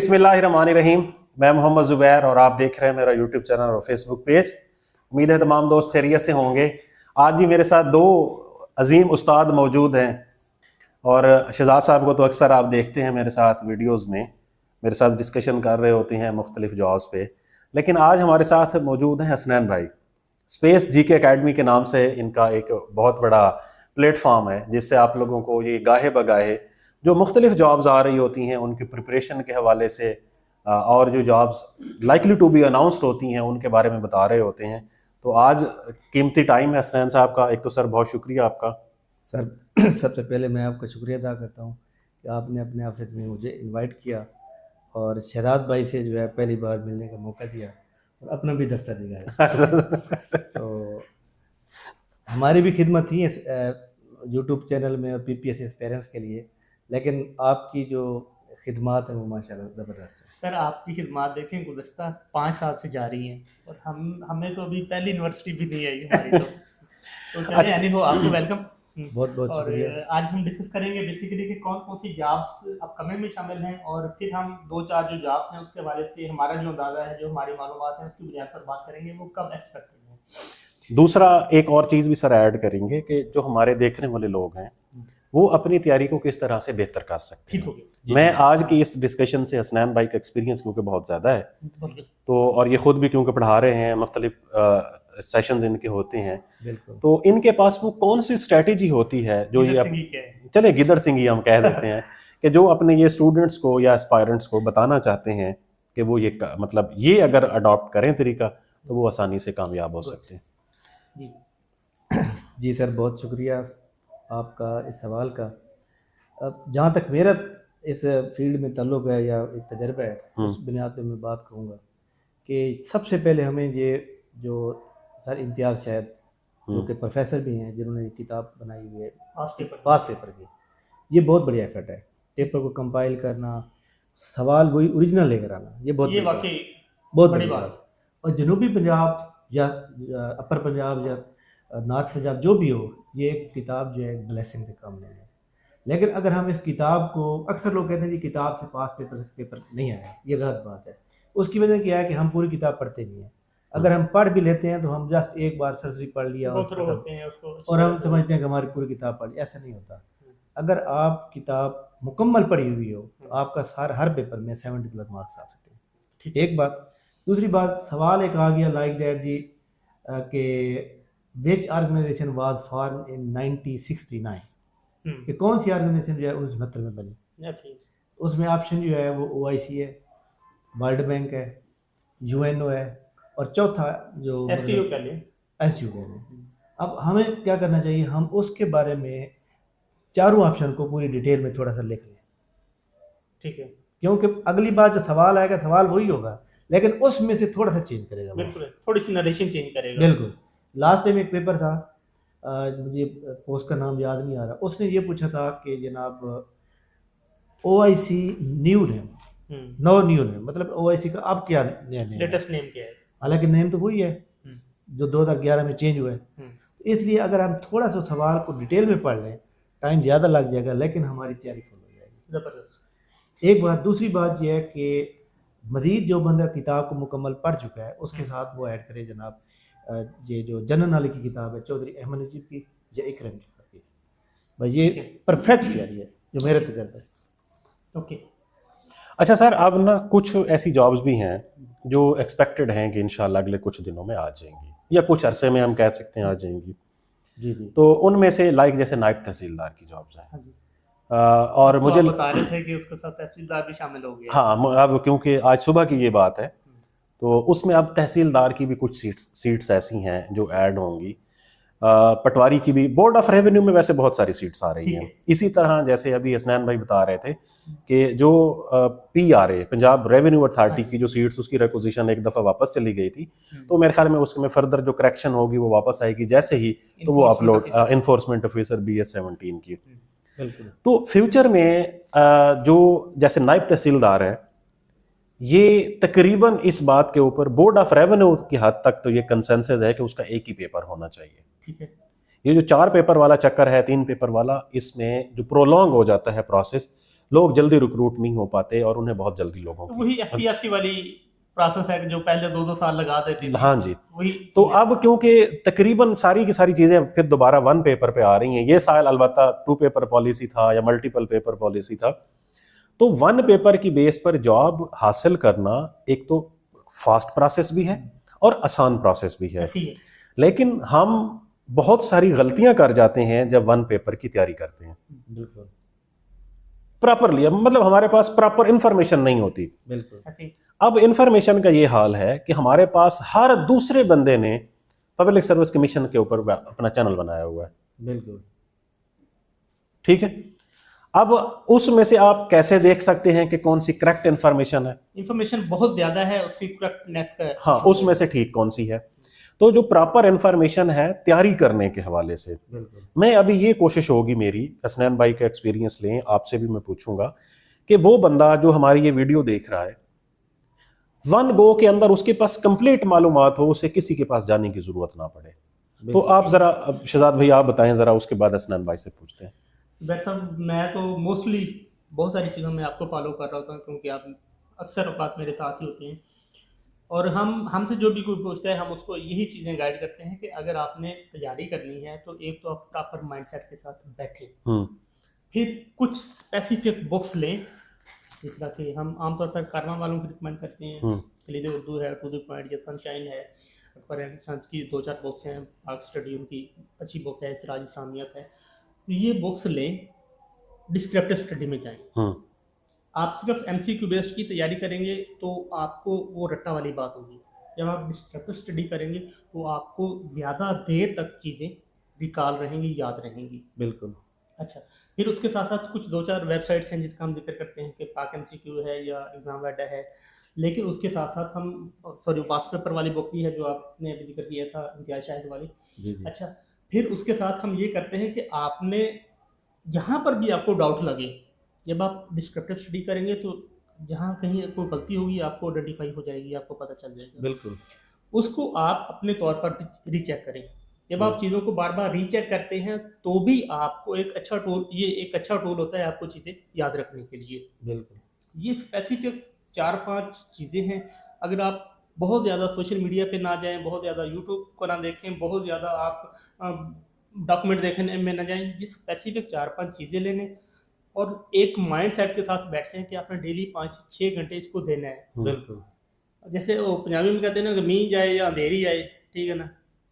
बिस्मिल्लाहिर्रहमानिर्रहीम। मैं मोहम्मद ज़ुबैर और आप देख रहे हैं मेरा यूट्यूब चैनल और फेसबुक पेज। उम्मीद है तमाम दोस्त खैरियत से होंगे। आज जी मेरे साथ दो अजीम उस्ताद मौजूद हैं और शहजाद साहब को तो अक्सर आप देखते हैं मेरे साथ वीडियोस में, मेरे साथ डिस्कशन कर रहे होते हैं मुख्तलिफ जॉब्स पे। लेकिन आज हमारे साथ मौजूद हैं हसनैन भाई। स्पेस जीके एकेडमी के नाम से इनका एक बहुत बड़ा प्लेटफॉर्म है जिससे आप लोगों को ये गाहे बगाहे जो मुख्तलिफ जॉब्स आ रही होती हैं उनकी प्रिपरेशन के हवाले से और जो jobs likely to be announced होती हैं उनके बारे में बता रहे होते हैं। तो आज कीमती टाइम है हसनैन साहब का। एक तो सर बहुत शुक्रिया आपका। सर सबसे पहले मैं आपका शुक्रिया अदा करता हूँ कि आपने अपने ऑफिस में मुझे इनवाइट किया और शहजाद भाई से जो है पहली बार मिलने का मौका दिया और अपना भी दफ्तर दिखाया। तो हमारी भी खिदमत थी यूट्यूब चैनल में और पीपीएससी एस्पिरेंट्स के लिए, लेकिन आपकी जो खिदमत है वो माशाल्लाह ज़बरदस्त है। सर आपकी खिदमत देखें गुज़श्ता 5 साल से जारी हैं और हमें तो अभी पहली यूनिवर्सिटी भी नहीं आई हमारी तो चलिए यानी हो आपको वेलकम। बहुत बहुत और शुक्रिया। आज हम डिस्कस करेंगे बेसिकली कि कौन कौन सी जॉब्स अपकमिंग में शामिल हैं और फिर हम 2-4 जो जॉब्स हैं उसके हवाले से हमारा जो अंदाज़ा है, जो हमारी मालूमात है उसकी बुनियाद पर बात करेंगे वो कब एक्सपेक्टेड है। दूसरा एक और चीज़ भी सर ऐड करेंगे कि जो हमारे देखने वाले लोग हैं वो अपनी तैयारी को किस तरह से बेहतर कर सकते ठीक हो हैं। गया। मैं आज की इस डिस्कशन से हसनैन भाई का एक्सपीरियंस क्योंकि बहुत ज़्यादा है तो और ये खुद भी क्योंकि पढ़ा रहे हैं, मुख्तलिफ सेशंस इनके होते हैं, बिल्कुल। तो इनके पास वो कौन सी स्ट्रेटेजी होती है जो ये चले गिदड़ सिंगी हम कह देते हैं कि जो अपने ये स्टूडेंट्स को या एस्पायरेंट्स को बताना चाहते हैं कि वो ये मतलब ये अगर अडॉप्ट करें तरीका तो वो आसानी से कामयाब हो सकते हैं। जी सर, बहुत शुक्रिया आपका इस सवाल का। अब जहाँ तक मेरा इस फील्ड में ताल्लुक़ है या एक तजर्बा है उस बुनियाद पे मैं बात करूँगा कि सबसे पहले हमें ये जो सर इम्तियाज़ शायद जो कि प्रोफेसर भी हैं जिन्होंने किताब बनाई हुई है पास पेपर की, ये बहुत बड़ी एफर्ट है। पेपर को कंपाइल करना, सवाल वही ओरिजिनल लेकर आना, ये बहुत बड़ी बात। और जनूबी पंजाब या अपर पंजाब या नॉर्थ पंजाब जो भी हो, ये किताब जो है ब्लेसिंग से कम नहीं है। लेकिन अगर हम इस किताब को, अक्सर लोग कहते हैं कि किताब से पास पेपर नहीं आया, ये गलत बात है। उसकी वजह क्या है कि हम पूरी किताब पढ़ते नहीं हैं। अगर हम पढ़ भी लेते हैं तो हम जस्ट एक बार सरसरी पढ़ लिया और हम समझते हैं कि हमारी पूरी किताब पढ़ ली, ऐसा नहीं होता। अगर आप किताब मुकम्मल पढ़ी हुई हो तो आपका हर पेपर में 70+ मार्क्स आ सकते हैं। एक बात। दूसरी बात, सवाल एक आ गया लाइक दैट जी कि विच ऑर्गेनाइजेशन वाज फॉर्म इन 1969, कि कौन सी ऑर्गेनाइजेशन जो है 1969 में बनी। उसमें ऑप्शन जो है वो OIC है, वर्ल्ड बैंक है, UNO है और चौथा जो SCO है। अब हमें क्या करना चाहिए, हम उसके बारे में चारों ऑप्शन को पूरी डिटेल में थोड़ा सा लिख लें, ठीक है, क्योंकि अगली बार जो सवाल आएगा सवाल वही होगा लेकिन उसमें से थोड़ा सा चेंज करेगा, बिल्कुल थोड़ी सी नरेशन चेंज करेगा। बिल्कुल। लास्ट टाइम एक पेपर था, मुझे पोस्ट का नाम याद नहीं आ रहा, उसने ये पूछा था कि जनाब OIC new name, no new name, मतलब OIC का अब क्या नया नेम, लेटेस्ट नेम क्या है। हालांकि नेम तो वही है जो 2011 में चेंज हुआ है। तो इसलिए अगर हम थोड़ा सा सवाल को डिटेल में पढ़ लें, टाइम ज़्यादा लग जाएगा लेकिन हमारी तैयारी फुल हो जाएगी। ज़बरदस्त। एक बात। दूसरी बात यह है कि मज़ीद जो बंदा किताब को मुकम्मल पढ़ चुका है उसके साथ वो ऐड करे जनाब ये जो जनरल नॉलेज की किताब है चौधरी अहमद नजीब की या इकरम की, भाई ये परफेक्ट तैयारी है जो मेरे तजर्बा है। ओके। अच्छा सर, अब ना कुछ ऐसी जॉब्स भी हैं जो एक्सपेक्टेड हैं कि इंशाल्लाह अगले कुछ दिनों में आ जाएंगी या कुछ अरसे में हम कह सकते हैं आ जाएंगी। जी। तो उनमें से लाइक जैसे नायब तहसीलदार की जॉब्स हैं। और तो मुझे बता रहे थे कि उसके साथ तहसीलदार भी शामिल हो गया। हाँ, अब क्योंकि आज सुबह की ये बात है तो उसमें अब तहसीलदार की भी कुछ सीट्स ऐसी हैं जो ऐड होंगी। पटवारी की भी, बोर्ड ऑफ रेवेन्यू में वैसे बहुत सारी सीट्स आ रही हैं। इसी तरह जैसे अभी हसनैन भाई बता रहे थे कि जो PRA पंजाब रेवेन्यू अथॉरिटी की जो सीट्स उसकी रिक्विजिशन एक दफ़ा वापस चली गई थी, तो मेरे ख्याल में उसमें फर्दर जो करेक्शन होगी वो वापस आएगी जैसे ही, तो वो अपलोड इन्फोर्समेंट ऑफिसर BS-17 की। तो फ्यूचर में जो जैसे नायब तहसीलदार है, ये तकरीबन इस बात के ऊपर बोर्ड ऑफ रेवेन्यू की हद तक तो ये कंसेंसस है कि उसका एक ही पेपर होना चाहिए। ठीक है। ये जो 4 पेपर वाला चक्कर है, 3 पेपर वाला, इसमें जो प्रोलॉन्ग हो जाता है प्रोसेस, लोग जल्दी रिक्रूट नहीं हो पाते और उन्हें बहुत जल्दी लोगों तो की वही एफपीएससी वाली प्रोसेस है जो पहले 2-2 साल लगा देती थी। हाँ जी। वही तो अब क्योंकि तकरीबन सारी की सारी चीज़ें फिर दोबारा वन पेपर पे आ रही हैं, ये साल अलबत्ता टू पेपर पॉलिसी था या मल्टीपल पेपर पॉलिसी था, तो वन पेपर की बेस पर जॉब हासिल करना एक तो फास्ट प्रोसेस भी है और आसान प्रोसेस भी है, ऐसी है। लेकिन हम बहुत सारी गलतियां कर जाते हैं जब वन पेपर की तैयारी करते हैं बिल्कुल प्रॉपरली, मतलब हमारे पास प्रॉपर इंफॉर्मेशन नहीं होती। बिल्कुल ऐसी अब इंफॉर्मेशन का ये हाल है कि हमारे पास हर दूसरे बंदे ने पब्लिक सर्विस कमीशन के ऊपर अपना चैनल बनाया हुआ है, बिल्कुल ठीक है। अब उसमें से आप कैसे देख सकते हैं कि कौन सी करेक्ट इंफॉर्मेशन है? इंफॉर्मेशन बहुत ज्यादा है, उसकी करेक्टनेस का हाँ, उसमें से ठीक कौन सी है? तो जो प्रॉपर इंफॉर्मेशन है तैयारी करने के हवाले से, बिल्कुल मैं अभी ये कोशिश होगी मेरी, हसनैन भाई का एक्सपीरियंस लें, आपसे भी मैं पूछूंगा कि वो बंदा जो हमारी ये वीडियो देख रहा है, वन गो के अंदर उसके पास कंप्लीट मालूमात हो, उसे किसी के पास जाने की जरूरत ना पड़े। तो आप जरा, अब शहजाद भाई आप बताएं जरा, उसके बाद हसनैन भाई से पूछते हैं। डॉक्टर साहब मैं तो मोस्टली बहुत सारी चीज़ों में आपको फॉलो कर रहा होता हूँ, क्योंकि आप अक्सर औकात मेरे साथ ही होते हैं, और हमसे जो भी कोई पूछता है हम उसको यही चीज़ें गाइड करते हैं कि अगर आपने तैयारी करनी है तो एक तो आप प्रॉपर माइंडसेट के साथ बैठें, फिर कुछ स्पेसिफिक बुक्स लें, जिस तरह कि हम आमतौर पर कारवां वालों को रिकमेंड करते हैं, खलीद उर्दू है, टू द पॉइंट या सनशाइन है, अकबर एंड सन्स की 2-4 बुक्स हैं, पाक स्टडी उनकी अच्छी बुक है, सिराज इस्लामियत है, तो ये बुक्स लें, डिस्क्रिप्टिव स्टडी में जाएं। आप सिर्फ एमसीक्यू बेस्ड की तैयारी करेंगे तो आपको वो रट्टा वाली बात होगी। जब आप डिस्क्रिप्टिव स्टडी करेंगे तो आपको ज़्यादा देर तक चीज़ें रिकॉल रहेंगी, याद रहेंगी। बिल्कुल अच्छा, फिर उसके साथ साथ कुछ 2-4 वेबसाइट्स हैं जिसका हम जिक्र करते हैं कि पाक एमसीक्यू है या एग्जाम वेडा है, लेकिन उसके साथ साथ हम सॉरी पास्ट पेपर वाली बुक भी है जो आपने अभी जिक्र किया था, इम्तियाज शाहिद वाली। जी जी अच्छा, फिर उसके साथ हम ये करते हैं कि आपने जहाँ पर भी आपको डाउट लगे, जब आप डिस्क्रिप्टिव स्टडी करेंगे तो जहाँ कहीं कोई गलती होगी आपको आइडेंटिफाई हो जाएगी, आपको पता चल जाएगा। बिल्कुल उसको आप अपने तौर पर रीचेक करें। जब आप चीज़ों को बार बार रीचेक करते हैं तो भी आपको एक अच्छा टूल, ये एक अच्छा टूल होता है आपको चीज़ें याद रखने के लिए। बिल्कुल ये स्पेसिफिक 4-5 चीज़ें हैं। अगर आप बहुत ज़्यादा सोशल मीडिया पे ना जाएं, बहुत ज़्यादा यूट्यूब को ना देखें, बहुत ज़्यादा आप डॉक्यूमेंट देखने में ना जाएं, ये स्पेसिफिक 4-5 चीज़ें ले लें और एक माइंड सेट के साथ बैठते हैं कि आपने डेली 5 से 6 घंटे इसको देना है। बिल्कुल जैसे वो पंजाबी में कहते हैं ना कि मी जाए या अंधेरी जाए, ठीक है ना,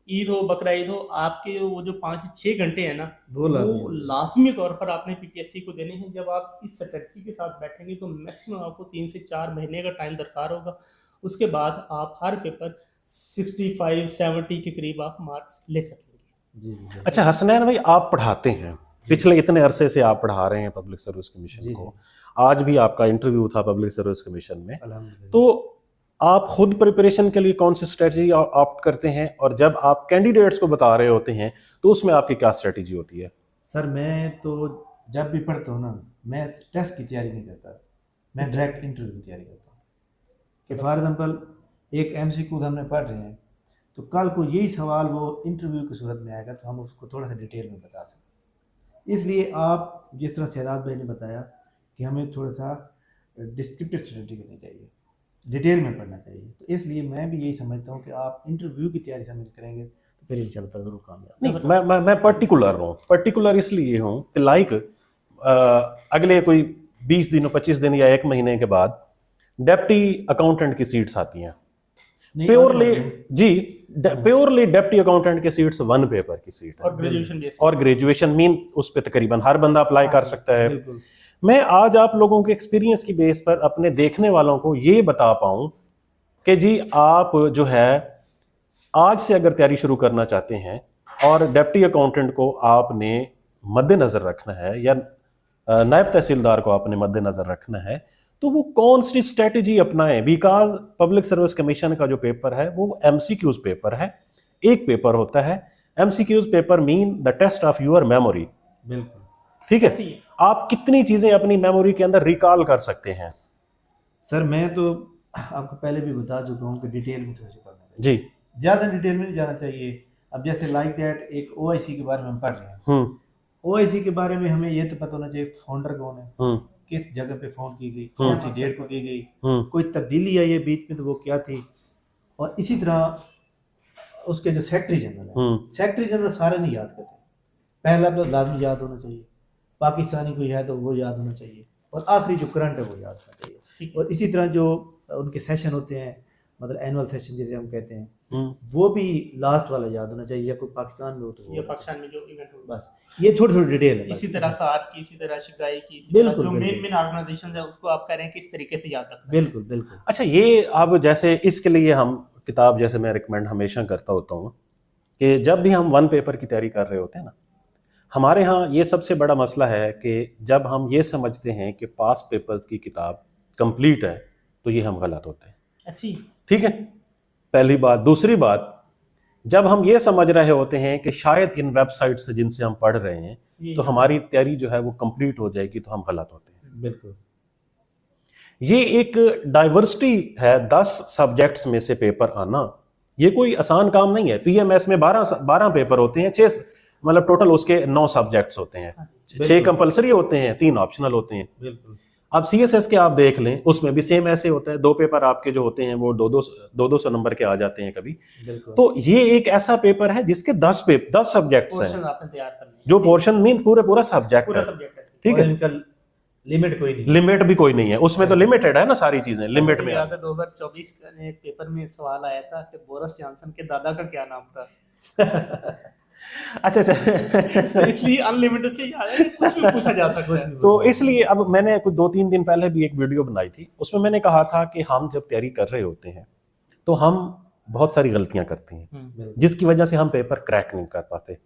ईद हो बकरा ईद हो, आपके वो जो 5 से 6 घंटे हैं ना, वो वो लाजमी तौर पर आपने पीपीएससी को देने हैं। जब आप इस स्ट्रेटजी के साथ बैठेंगे तो मैक्सिमम आपको 3 से 4 महीने का टाइम दरकार होगा। उसके बाद आप हर पेपर 65-70 के करीब आप मार्क्स ले सकेंगे। जी जी अच्छा हसनैन भाई, आप पढ़ाते हैं, पिछले इतने अरसे से आप पढ़ा रहे हैं पब्लिक सर्विस कमीशन जी, को, आज भी आपका इंटरव्यू था पब्लिक सर्विस कमीशन में, अल्हम्दुलिल्लाह। तो आप खुद प्रिपरेशन के लिए कौन सी स्ट्रेटजी ऑप्ट करते हैं, और जब आप कैंडिडेट्स को बता रहे होते हैं तो उसमें आपकी क्या स्ट्रेटजी होती है? सर मैं तो जब भी पढ़ता हूँ ना, मैं टेस्ट की तैयारी नहीं करता, मैं डायरेक्ट इंटरव्यू की तैयारी करता हूँ। कि फॉर एग्जांपल एक एमसीक्यू हमने पढ़ रहे हैं तो कल को यही सवाल वो इंटरव्यू की सूरत में आएगा तो हम उसको थोड़ा सा डिटेल में बता सकते। इसलिए आप जिस तरह शहजाद भाई ने बताया कि हमें थोड़ा सा डिस्क्रिप्टिव स्टडी करनी चाहिए, डिटेल में पढ़ना चाहिए, तो इसलिए मैं भी यही समझता हूँ कि आप इंटरव्यू की तैयारी समझ करेंगे तो फिर इंशाल्लाह ज़रूर कामयाब। नहीं, मैं पर्टिकुलर हूँ, पर्टिकुलर इसलिए हूँ कि लाइक अगले कोई 20 दिन 25 दिन या 1 महीने के बाद डेप्टी अकाउंटेंट की सीट्स आती हैं, प्योरली जी, प्योरली डेप्टी अकाउंटेंट की सीट्स वन पेपर की सीट है, और ग्रेजुएशन बेस्ड, और ग्रेजुएशन मीन उस पर तकरीबन हर बंदा अप्लाई कर सकता है। बिल्कुल मैं आज आप लोगों के एक्सपीरियंस की बेस पर अपने देखने वालों को ये बता पाऊं कि जी आप जो है आज से अगर तैयारी शुरू करना चाहते हैं और डेप्टी अकाउंटेंट को आपने मद्देनजर रखना है या नायब तहसीलदार को आपने मद्देनजर रखना है, तो वो कौन सी स्ट्रेटजी अपनाएं? बिकॉज पब्लिक सर्विस कमीशन का जो पेपर है वो एमसीक्यूज पेपर है, एक पेपर होता है। MCQs paper mean the test of your memory, बिल्कुल ठीक है, आप कितनी चीजें अपनी मेमोरी के अंदर रिकॉल कर सकते हैं? सर मैं तो आपको पहले भी बता चुका हूँ कि डिटेल में थोड़ा सा पढ़ना चाहिए जी, ज़्यादा डिटेल में नहीं जाना चाहिए। अब जैसे लाइक दैट एक ओआईसी के बारे में हम पढ़ रहे हैं, ओआईसी के बारे में हमें ये तो पता होना चाहिए फाउंडर कौन है, किस जगह पे फाउंड की गई, हम्म। कौन सी डेट को की गई, कोई तब्दीली आई है बीच में तो वो क्या थी। और इसी तरह उसके जो सेक्रेटरी जनरल है, सेक्रेटरी जनरल सारे नहीं याद करते, पहला तो लाजमी याद होना चाहिए, पाकिस्तानी कोई है तो वो याद होना चाहिए, और आखिरी जो करंट है वो याद होना चाहिए। और इसी तरह जो उनके सेशन होते हैं, मतलब एनुअल सेशन जिसे हम कहते हैं, वो भी लास्ट वाला याद होना चाहिए, या कोई पाकिस्तान में हो तो या पाकिस्तान में जो इवेंट हो, बस ये छोटी छोटी डिटेल है। इसी तरह सार्क की, इसी तरह शिगाई की, इसी तरह बिल्कुल, जो बिल्कुल। मेन ऑर्गेनाइजेशन है उसको आप कह रहे हैं किस तरीके से याद रखना है। बिल्कुल बिल्कुल। अच्छा, ये अब जैसे इसके लिए हम किताब, जैसे मैं रिकमेंड हमेशा करता होता हूँ कि जब भी हम वन पेपर की तैयारी कर रहे होते हैं ना, हमारे यहाँ ये सबसे बड़ा मसला है कि जब हम ये समझते हैं कि पास्ट पेपर्स की किताब कंप्लीट है तो ये हम गलत होते हैं। ऐसी ठीक है, पहली बात। दूसरी बात, जब हम ये समझ रहे होते हैं कि शायद इन वेबसाइट से जिनसे हम पढ़ रहे हैं तो हमारी तैयारी जो है वो कंप्लीट हो जाएगी, तो हम गलत होते हैं। बिल्कुल। ये एक डाइवर्सिटी है, 10 सब्जेक्ट्स में से पेपर आना, ये कोई आसान काम नहीं है। पीएमएस में 12 पेपर होते हैं, 6 मतलब टोटल उसके 9 सब्जेक्ट्स होते हैं, 6 कंपलसरी होते हैं, 3 ऑप्शनल होते हैं। बिल्कुल। अब सीएसएस के आप देख लें, उसमें भी सेम ऐसे होता है, 2 पेपर आपके जो होते हैं वो 200 नंबर के आ जाते हैं कभी। बिल्कुल। तो ये एक ऐसा पेपर है जिसके 10 सब्जेक्ट्स हैं, आपने तैयार करने हैं, जो पोर्शन मीन पूरा सब्जेक्ट पूरा है। सब्जेक्ट है। ठीक और है, इनका लिमिट कोई नहीं, लिमिट भी कोई नहीं है उसमें, तो लिमिटेड है ना सारी चीजें, लिमिट में। याद है 2024 का एक पेपर में सवाल आया था कि बोरिस जॉनसन के दादा का क्या नाम था। अच्छा तो इसलिए अनलिमिटेड से याद है कि कुछ भी पूछा जा सकता है। तो इसलिए अब मैंने कुछ 2-3 दिन पहले भी एक वीडियो बनाई थी, उसमें मैंने कहा था कि हम जब तैयारी कर रहे होते हैं तो हम बहुत सारी गलतियां करते हैं जिसकी वजह से हम पेपर क्रैक नहीं कर पाते।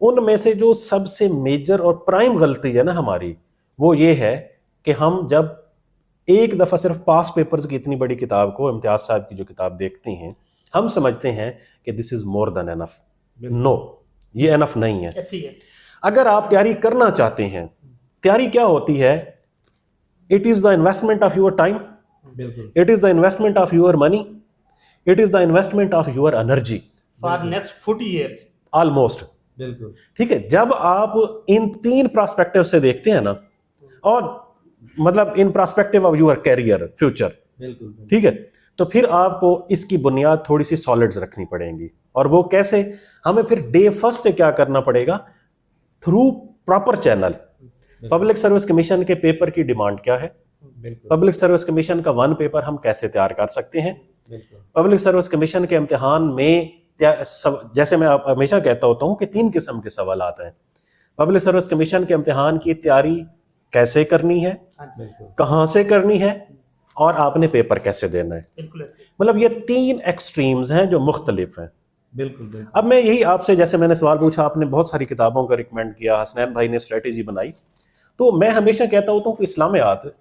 उनमें से जो सबसे मेजर और प्राइम गलती है ना हमारी, वो ये है कि हम जब एक दफ़ा सिर्फ पास पेपर्स की इतनी बड़ी किताब को, इम्तियाज साहब की जो किताब देखते हैं, हम समझते हैं कि this is more than enough. No, ये एनफ नहीं है। ऐसी है। अगर आप तैयारी करना चाहते हैं, तैयारी क्या होती है? It is the investment of your time, it is the investment of your money, it is the investment of your energy for next 40 years almost. बिल्कुल। ठीक है, जब आप इन 3 प्रोस्पेक्टिव से देखते हैं ना, और मतलब in prospective of your career future, बिल्कुल। ठीक है, तो फिर आपको इसकी बुनियाद थोड़ी सी सॉलिड्स रखनी पड़ेंगी। और वो कैसे? हमें फिर डे फर्स्ट से क्या करना पड़ेगा? Through proper channel. Public service commission के पेपर की डिमांड क्या है? पब्लिक सर्विस कमीशन का 1 पेपर हम कैसे तैयार कर सकते हैं? पब्लिक सर्विस कमीशन के इम्तिहान में जैसे मैं हमेशा कहता होता हूं कि 3 किस्म के सवाल आते हैं। पब्लिक सर्विस कमीशन के इम्तिहान की तैयारी कैसे करनी है, कहां से करनी है, और आपने पेपर कैसे देना है। मतलब ये 3 एक्सट्रीम्स हैं जो मुख्तलिफ हैं। बिल्कुल। अब मैं यही आपसे, जैसे मैंने सवाल पूछा, आपने बहुत सारी किताबों का रिकमेंड किया, हसनैन भाई ने स्ट्रेटेजी बनाई, तो मैं हमेशा कहता होता हूँ कि इस्लामियात,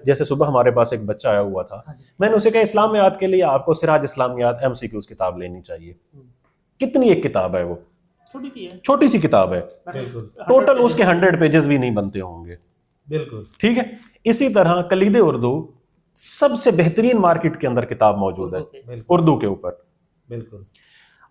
जैसे सुबह हमारे पास एक बच्चा आया हुआ था, मैंने उसे कहा इस्लामियात के लिए आपको सिराज इस्लामियात MCQs किताब लेनी चाहिए। कितनी एक किताब है वो? छोटी सी किताब है, टोटल उसके 100 पेजेस भी नहीं बनते होंगे। बिल्कुल। ठीक है, इसी तरह कलीदे उर्दू सबसे बेहतरीन मार्केट के अंदर किताब मौजूद है उर्दू के ऊपर। बिल्कुल।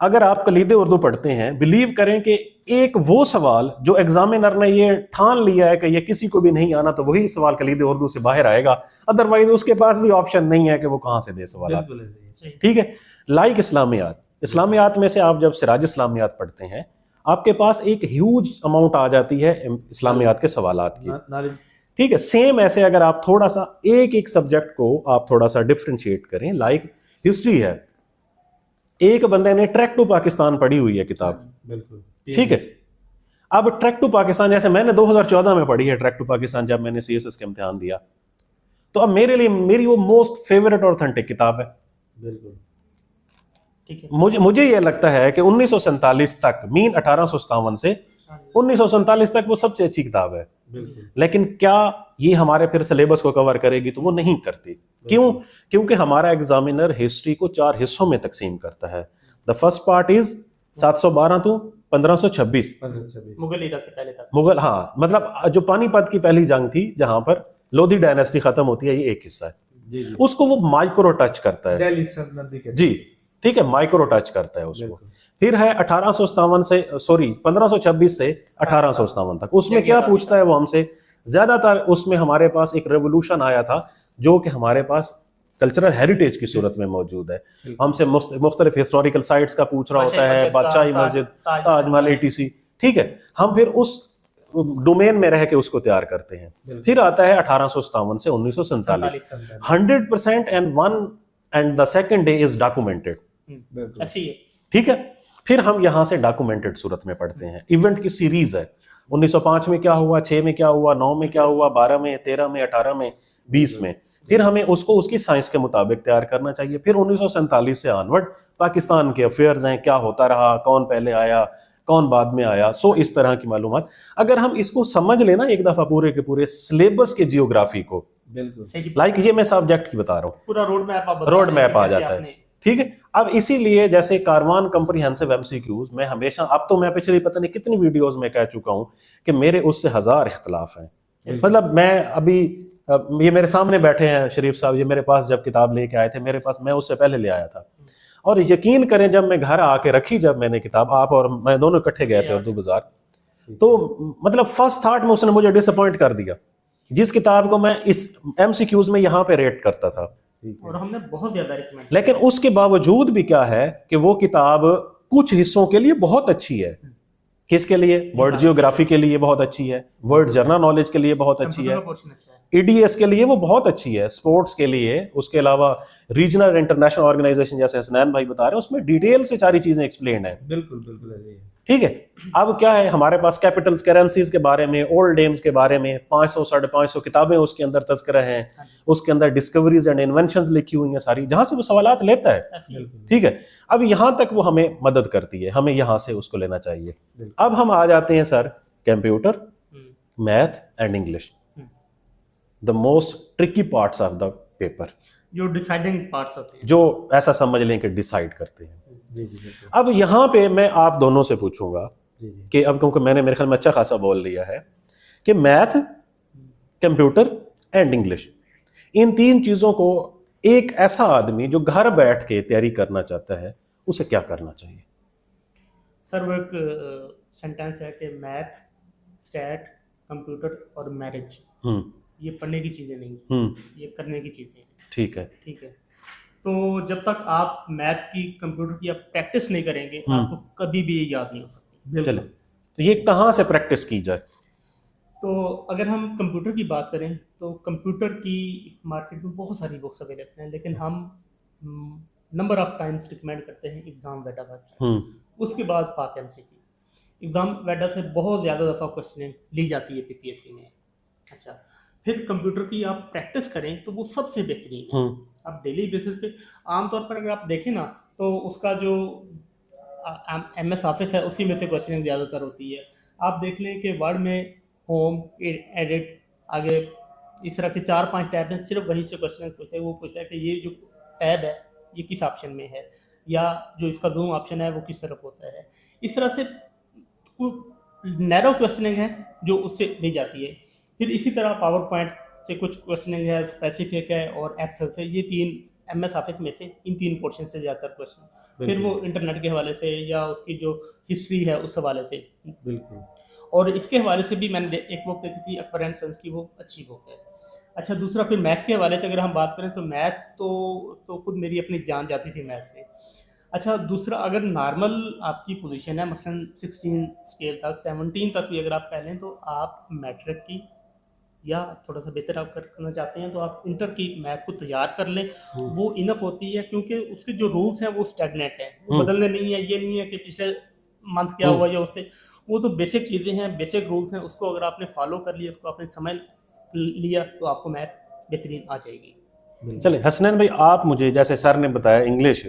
अगर आप कलीदे उर्दू पढ़ते हैं, बिलीव करें कि एक वो सवाल जो एग्जामिनर ने ये ठान लिया है कि ये किसी को भी नहीं आना, तो वही सवाल कलीदे उर्दू से बाहर आएगा, अदरवाइज उसके पास भी ऑप्शन नहीं है कि वो कहां से दे सवाल। ठीक है, लाइक इस्लामियात में से आप जब सिराज इस्लामियात पढ़ते हैं, आपके पास एक ह्यूज अमाउंट आ जाती है इस्लामियात के सवालात की। ठीक है, सेम ऐसे अगर आप थोड़ा सा एक सब्जेक्ट को आप थोड़ा सा डिफरेंशिएट करें, लाइक हिस्ट्री है, एक बंदे ने ट्रैक टू पाकिस्तान पढ़ी हुई है किताब। बिल्कुल। ठीक है, अब ट्रैक टू पाकिस्तान, जैसे मैंने 2014 में पढ़ी है ट्रैक टू पाकिस्तान, जब मैंने CSS का इम्तिहान दिया, तो अब मेरे लिए मेरी वो मोस्ट फेवरेट ऑथेंटिक किताब है। बिल्कुल। ठीक है, मुझे ये लगता है कि 1947 तक, मीन 1857 से 1947 तक वो सबसे अच्छी किताब है। लेकिन क्या ये हमारे फिर सिलेबस को कवर करेगी? तो वो नहीं करती। क्यों? क्योंकि हमारा एग्जामिनर हिस्ट्री को 4 हिस्सों में तकसीम करता है। The first part is 712 to 1526, Mughal era से पहले तक। मुगल, हाँ, मतलब जो पानीपत की पहली जंग थी जहां पर लोधी डायनेस्टी खत्म होती है, ये एक हिस्सा है। उसको वो माइक्रो टच करता है। दिल्ली सल्तनत के। जी, ठीक है, माइक्रो टच करता है उसको। फिर है 1526 से 1857 तक, उसमें क्या पूछता है वो हमसे? ज़्यादातर उसमें हमारे पास एक रेवोल्यूशन आया था जो कि हमारे पास कल्चरल हेरिटेज की सूरत में मौजूद है। हमसे मुख्तलिफ हिस्टोरिकल साइट्स का पूछ रहा होता है, बादशाही मस्जिद, ताजमहल, etc। ठीक है, हम फिर उस डोमेन में रह के उसको तैयार करते हैं। फिर आता है 1857 से 1947, 100% and the second day is documented. ऐसी है। ठीक है, फिर हम यहाँ से डॉक्यूमेंटेड सूरत में पढ़ते हैं। इवेंट की सीरीज है, 1905 में क्या हुआ, 6 में क्या हुआ, 9 में क्या हुआ, 12 में, 13 में, 18 में, 20 में। फिर हमें उसको उसकी साइंस के मुताबिक तैयार करना चाहिए। फिर 1947 से ऑनवर्ड पाकिस्तान के अफेयर्स हैं, क्या होता रहा, कौन पहले आया, कौन बाद में आया, सो इस तरह की मालूमात। अगर हम इसको समझ लेना एक दफा पूरे के पूरे सिलेबस के जियोग्राफी को, बिल्कुल लाइक ये मैं सब्जेक्ट की बता रहा हूँ, पूरा रोड मैप आ जाता है। ठीक है, अब इसीलिए जैसे कारवान कम्प्रीहेंसिव एमसीक्यूज में हमेशा, अब तो मैं पिछली पता नहीं कितनी वीडियोस में कह चुका हूँ कि मेरे उससे 1000 इख्तलाफ हैं। मतलब मैं अभी ये मेरे सामने बैठे हैं शरीफ साहब, ये मेरे पास जब किताब लेके आए थे, मेरे पास, मैं उससे पहले ले आया था। और यकीन करें जब मैं घर आके रखी, जब मैंने किताब, आप और मैं दोनों इकट्ठे गए थे उर्दू बाजार, तो मतलब फर्स्ट थॉट में उसने मुझे डिसअपॉइंट कर दिया। जिस किताब को मैं इस एमसीक्यूज में यहाँ पे रेट करता था, और हमने बहुत ज्यादा रिकमेंड, लेकिन उसके बावजूद भी क्या है कि वो किताब कुछ हिस्सों के लिए बहुत अच्छी है। किसके लिए? वर्ल्ड जियोग्राफी के लिए बहुत अच्छी है, वर्ल्ड जनरल नॉलेज के लिए बहुत अच्छी है, ईडीएस के लिए वो बहुत अच्छी है, स्पोर्ट्स के लिए, उसके अलावा रीजनल इंटरनेशनल ऑर्गेनाइजेशन जैसे हसनैन भाई बता रहे हैं उसमें डिटेल से सारी चीजें एक्सप्लेन है। बिल्कुल बिल्कुल। ठीक है, अब क्या है हमारे पास कैपिटल्स, करेंसीज के बारे में, ओल्ड नेम्स के बारे में 500 550 किताबें उसके अंदर तज़किरा हैं, उसके अंदर डिस्कवरीज एंड इन्वेंशंस लिखी हुई हैं सारी, जहां से वो सवालात लेता है। ठीक है, अब यहां तक वो हमें मदद करती है, हमें यहां से उसको लेना चाहिए। अब हम आ जाते हैं sir computer, math and English, the most tricky parts of the paper, जो डिसाइडिंग पार्ट्स होते हैं, जो ऐसा समझ लें कि डिसाइड करते हैं। जी जी। अब यहाँ पे मैं आप दोनों से पूछूंगा कि अब क्योंकि मैंने मेरे ख्याल में अच्छा खासा बोल लिया है कि मैथ, कंप्यूटर एंड इंग्लिश, इन 3 चीजों को एक ऐसा आदमी जो घर बैठ के तैयारी करना चाहता है उसे क्या करना चाहिए? सर वो एक सेंटेंस है कि मैथ, स्टैट, कंप्यूटर और मैरिज, ये पढ़ने की चीजें नहीं, ये करने की चीजें हैं। ठीक है, ठीक है। तो जब तक आप मैथ की, कंप्यूटर की आप प्रैक्टिस नहीं करेंगे, आपको कभी भी ये याद नहीं हो सकती। चलो, तो ये कहाँ से प्रैक्टिस की जाए? तो अगर हम कंप्यूटर की बात करें तो कंप्यूटर की मार्केट में बहुत सारी बुक्स अवेलेबल हैं, लेकिन हम नंबर ऑफ टाइम्स रिकमेंड करते हैं एग्जाम वेटा वेबसाइट, उसके बाद पाक एमसीक्यू। एग्जाम वेटा से बहुत ज़्यादा दफ़ा क्वेश्चन ली जाती है पीपीएससी में। अच्छा, फिर कंप्यूटर की आप प्रैक्टिस करें तो वो सबसे बेहतरीन है। आप डेली बेसिस पे, आमतौर पर अगर आप देखें ना तो उसका जो एमएस ऑफिस है उसी में से क्वेश्चनिंग ज़्यादातर होती है। आप देख लें कि वर्ड में होम, एडिट, आगे इस तरह के 4-5 टैब हैं, सिर्फ वहीं से क्वेश्चन पूछते हैं। वो पूछता है कि ये जो टैब है ये किस ऑप्शन में है, या जो इसका जूम ऑप्शन है वो किस तरफ होता है। इस तरह से नैरो क्वेश्चनिंग है जो उससे ली जाती है। फिर इसी तरह पावर पॉइंट से कुछ क्वेश्चनिंग है, स्पेसिफिक है, और एक्सेल से, ये 3 एमएस ऑफिस में से इन 3 पोर्शन से ज़्यादातर क्वेश्चन। फिर वो इंटरनेट के हवाले से या उसकी जो हिस्ट्री है उस हवाले से। बिल्कुल। और इसके हवाले से भी मैंने एक बुक देखी थी अकबर एंड सन्स की, वो अच्छी बुक है। अच्छा, दूसरा फिर मैथ के हवाले से अगर हम बात करें तो मैथ तो खुद मेरी अपनी जान जाती थी मैथ से। अच्छा, दूसरा अगर नॉर्मल आपकी पोजीशन है, मसलन 16 स्केल तक, 17 तक भी अगर आप कह लें, तो आप मैट्रिक की या थोड़ा सा बेहतर आप करना चाहते हैं तो आप इंटर की मैथ को तैयार कर लें, वो इनफ होती है। क्योंकि उसके जो रूल्स हैं वो स्टैग्नेंट हैं, वो बदलने नहीं है। ये नहीं है कि पिछले मंथ क्या हुआ या उससे, वो तो बेसिक चीज़ें हैं, बेसिक रूल्स हैं। उसको अगर आपने फॉलो कर लिया, उसको आपने समझ लिया, तो आपको मैथ बेहतरीन आ जाएगी। चले हसनैन भाई, आप मुझे, जैसे सर ने बताया इंग्लिश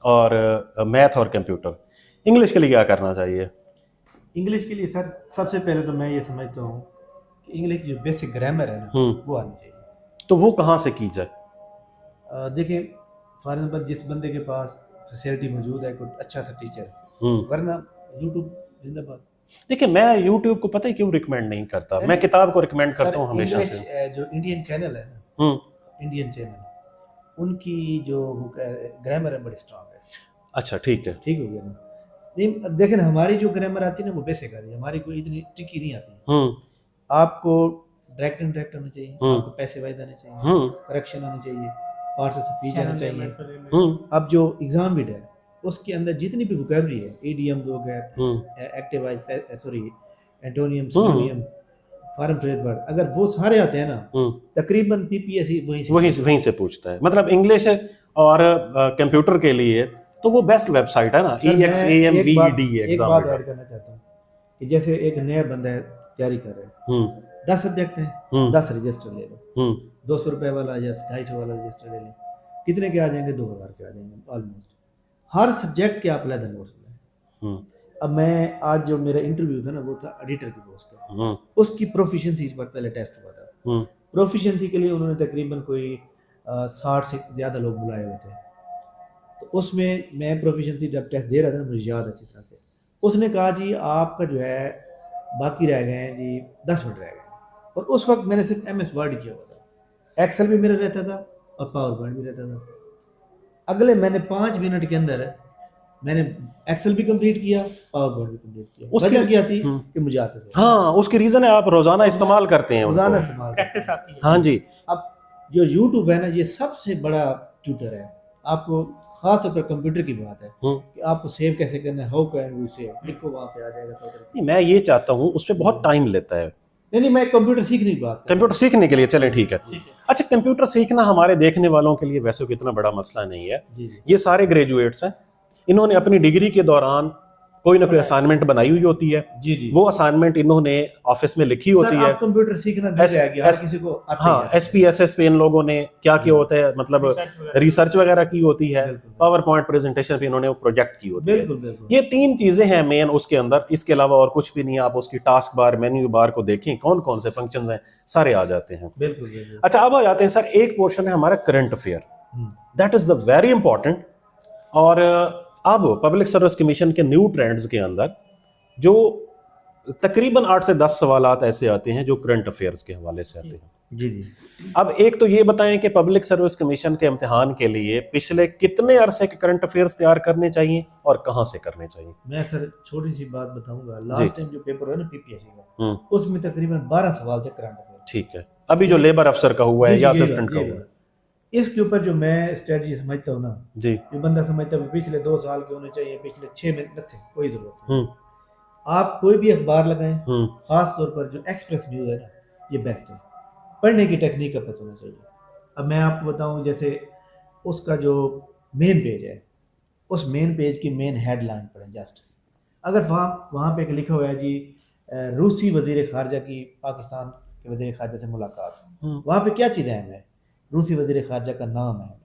और मैथ और कंप्यूटर, इंग्लिश के लिए क्या करना चाहिए? इंग्लिश के लिए सर सबसे पहले तो मैं ये समझता हूँ कि इंग्लिश की जो बेसिक ग्रामर है ना वो आनी चाहिए। तो वो कहाँ से की जाए? देखिए, फॉर एग्जाम्पल जिस बंदे के पास फैसिलिटी मौजूद है, कोई अच्छा था टीचर, वरना यूट्यूब जिंदाबाद। देखिए, मैं यूट्यूब को पता है क्यों रिकमेंड नहीं करता, मैं किताब को रिकमेंड करता हूँ हमेशा से। जो इंडियन चैनल है ना, इंडियन चैनल, उनकी जो ग्रामर है बड़ी स्ट्रांग है। अच्छा, ठीक है, ठीक हो गया ना। नहीं, देखें हमारी जो ग्रामर आती है ना वो बेसिक आती है, हमारी कोई इतनी ट्रिकी नहीं आती। आपको डायरेक्ट इंडायरेक्ट होना चाहिए, आपको पैसे वाइज आने चाहिए, करेक्शन आनी चाहिए, पार्ट्स ऑफ स्पीच आना चाहिए। अब जो एग्जाम बिट है उसके अंदर जितनी भी वोकैबुलरी है, ईडीएम, दो gap, active voice, sorry antonym, synonym, foreign phrase word, अगर वो सारे आते हैं ना तकरीबन पीपीएससी वहीं से पूछता है। मतलब इंग्लिश और कंप्यूटर के लिए तो वो बेस्ट वेबसाइट है ना, EXAMVED एक एग्जाम। बात ऐड करना चाहता हूँ कि जैसे एक नया बंदा है तैयारी कर रहा है, 10 सब्जेक्ट है, 10 रजिस्टर ले लो, 200 रुपए वाला या 250 वाला रजिस्टर ले लें, कितने के आ जाएंगे? 2000 के आ जाएंगे ऑलमोस्ट। हर सब्जेक्ट के आप अलग नोट्स लें। अब मैं आज जो मेरा इंटरव्यू था ना वो था एडिटर की पोस्ट का, उसकी प्रोफिशिएंसी इस बार पहले टेस्ट हुआ था। प्रोफिशिएंसी के लिए उन्होंने तकरीबन कोई 60 से ज़्यादा लोग बुलाए हुए थे, तो उसमें मैं प्रोफिशिएंसी जब टेस्ट दे रहा था ना, मुझे याद अच्छी तरह से, उसने कहा जी आपका जो है बाकी रह गए हैं जी 10 मिनट रह गए, और उस वक्त मैंने सिर्फ MS वर्ड किया हुआ था, एक्सेल भी मेरा रहता था और पावर पॉइंट भी रहता था। अगले मैंने 5 मिनट के अंदर मैंने एक्सेल भी कंप्लीट किया, पावर पॉइंट भी कंप्लीट किया। वजह क्या थी कि मुझे आता था। हाँ, उसकी रीजन है आप रोजाना इस्तेमाल करते हैं, रोजाना इस्तेमाल, प्रैक्टिस आपकी है। हाँ जी। अब जो यूट्यूब है ना, ये सबसे बड़ा ट्यूटर है। आपको खास तौर पर कंप्यूटर की बात है कि आपको सेव कैसे करना है, हाउ कैन वी सेव, लिखो वहाँ पे आ जाएगा। तो मैं ये चाहता हूँ, उस पर बहुत टाइम लेता है। नहीं, मैं कंप्यूटर सीखने की बात, कंप्यूटर सीखने के लिए चले ठीक है। अच्छा, कंप्यूटर सीखना हमारे देखने वालों के लिए वैसे कितना बड़ा मसला नहीं है। ये सारे ग्रेजुएट्स हैं, इन्होंने अपनी डिग्री के दौरान कोई ना कोई असाइनमेंट बनाई हुई होती है। जी। वो असाइनमेंट इन्होंने ऑफिस में लिखी होती है। कंप्यूटर सीखना नहीं रह गया, हर किसी को आता है। हाँ, SPSS पे इन लोगों ने क्या किया होता है, मतलब रिसर्च वगैरह की होती है, पावर पॉइंट प्रेजेंटेशन पे इन्होंने प्रोजेक्ट की होती है। ये 3 चीजें हैं मेन उसके अंदर, इसके अलावा और कुछ भी नहीं। आप उसकी टास्क बार, मेन्यू बार को देखें, कौन कौन से फंक्शंस हैं, सारे आ जाते हैं। बिल्कुल। अच्छा, अब आ जाते हैं सर, एक पोर्शन है हमारा current affair, that is the very important. और अब पब्लिक सर्विस कमीशन के न्यू ट्रेंड्स के अंदर जो तकरीबन 8 से 10 सवालात ऐसे आते हैं जो करंट अफेयर्स के हवाले से आते हैं। जी। अब एक तो ये बताएं कि पब्लिक सर्विस कमीशन के इम्तिहान के लिए पिछले कितने अरसे के करंट अफेयर्स तैयार करने चाहिए और कहां से करने चाहिए? मैं सर छोटी सी बात बताऊंगा। लास्ट टाइम जो पेपर हुआ ना PPSC का, उसमें तकरीबन 12 सवाल थे करंट अफेयर। ठीक है, अभी जो लेबर अफसर का हुआ है या असिस्टेंट का हुआ है, इसके ऊपर जो मैं स्ट्रेटजी समझता हूँ ना जी, जो बंदा समझता है पिछले 2 साल के होने चाहिए, पिछले 6 महीने थे, कोई जरूरत नहीं। आप कोई भी अखबार लगाएं, खास तौर पर जो एक्सप्रेस न्यूज़ है ना, ये बेस्ट है। पढ़ने की टेक्निक का पता होना चाहिए। अब मैं आपको बताऊं, जैसे उसका जो मेन पेज है, उस मेन पेज की मेन हेडलाइन पढ़ें जस्ट। अगर वहाँ पे लिखा हुआ है जी रूसी वजीर खारजा की पाकिस्तान के वजीर खारजा से मुलाकात, वहाँ पे क्या चीज़ें हैं? रूसी वजीर खारजा का नाम है,